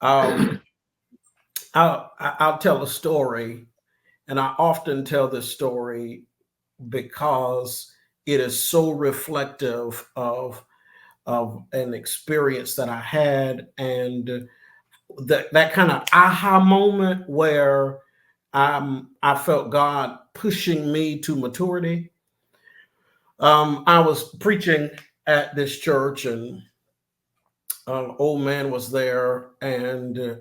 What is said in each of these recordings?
Um, I'll tell a story, and I often tell this story because it is so reflective of an experience that I had, and that kind of aha moment where I felt God pushing me to maturity. I was preaching at this church, and old man was there, and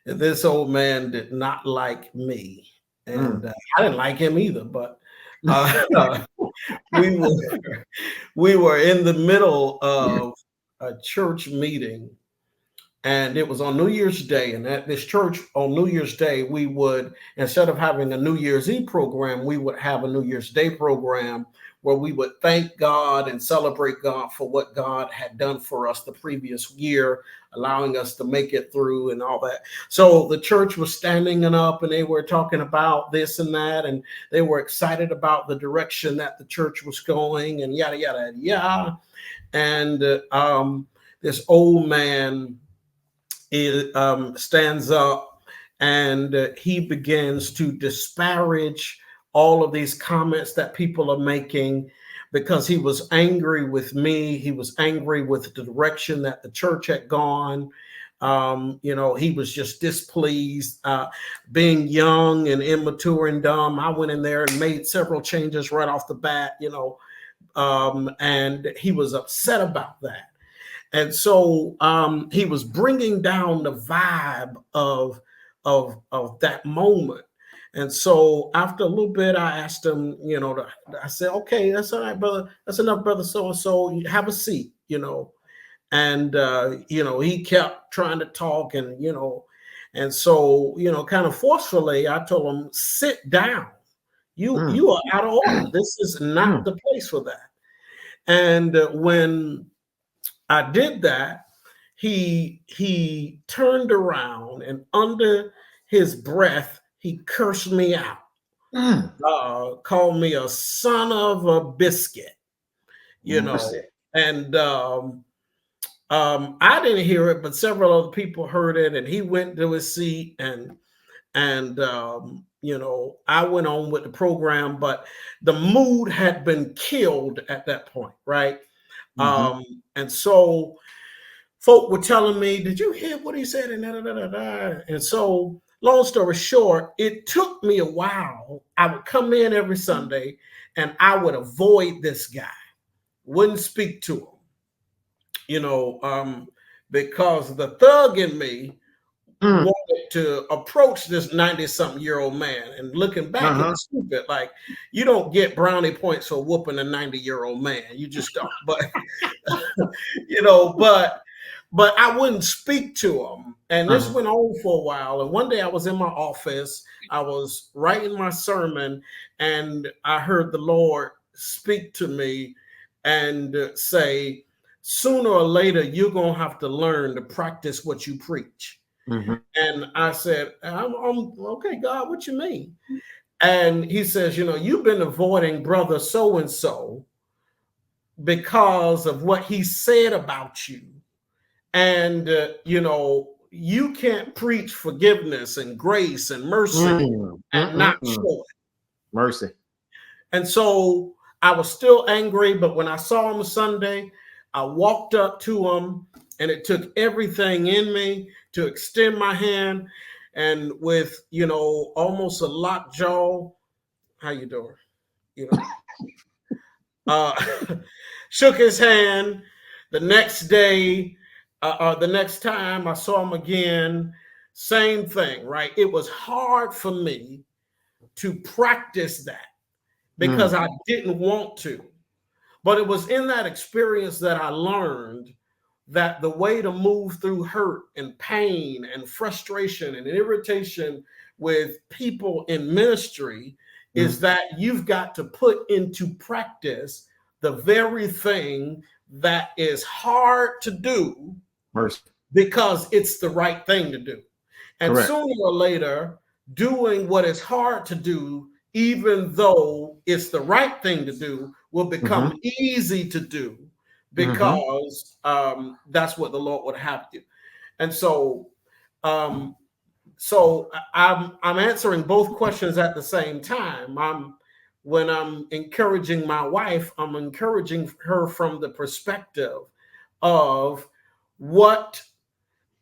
this old man did not like me, and I didn't like him either. But uh, we were we were in the middle of a church meeting, and it was on New Year's Day. And at this church on New Year's Day, we would, instead of having a New Year's Eve program, we would have a New Year's Day program where we would thank God and celebrate God for what God had done for us the previous year, allowing us to make it through and all that. So the church was standing up, and they were talking about this and that, and they were excited about the direction that the church was going, and yada yada yada. And this old man stands up, and he begins to disparage all of these comments that people are making, because he was angry with me. He was angry with the direction that the church had gone. He was just displeased. Being young and immature and dumb, I went in there and made several changes right off the bat, and he was upset about that. And so he was bringing down the vibe of that moment. And so after a little bit, I asked him, I said, okay, that's all right, brother. That's enough, brother. So have a seat, And, he kept trying to talk, and so, kind of forcefully, I told him, sit down. You are out of order. This is not the place for that. And when I did that, he turned around, and under his breath, he cursed me out, called me a son of a biscuit, and I didn't hear it, but several other people heard it, and he went to his seat, and I went on with the program, but the mood had been killed at that point, right? And so folk were telling me, did you hear what he said? And so, long story short, it took me a while. I would come in every Sunday, and I would avoid this guy, wouldn't speak to him, because the thug in me wanted to approach this 90-something-year-old man. And looking back, it was stupid. Like, you don't get brownie points for whooping a 90-year-old man. You just don't. But, but I wouldn't speak to him. And this went on for a while. And one day I was in my office. I was writing my sermon, and I heard the Lord speak to me and say, sooner or later, you're going to have to learn to practice what you preach. And I said, I'm okay, God, what you mean? And he says, you've been avoiding brother so-and-so because of what he said about you. And, you can't preach forgiveness and grace and mercy and not show it. Mercy. And so I was still angry, but when I saw him Sunday, I walked up to him, and it took everything in me to extend my hand, and with, almost a locked jaw, how you doing? Shook his hand. The next day, the next time I saw him again, same thing, right? It was hard for me to practice that because I didn't want to. But it was in that experience that I learned that the way to move through hurt and pain and frustration and irritation with people in ministry is that you've got to put into practice the very thing that is hard to do because it's the right thing to do. And sooner or later, doing what is hard to do, even though it's the right thing to do, will become easy to do because that's what the Lord would have you. And um, so I'm answering both questions at the same time. When I'm encouraging my wife, I'm encouraging her from the perspective of what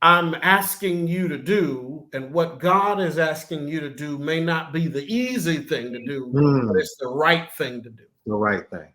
I'm asking you to do, and what God is asking you to do may not be the easy thing to do, but it's the right thing to do. The right thing.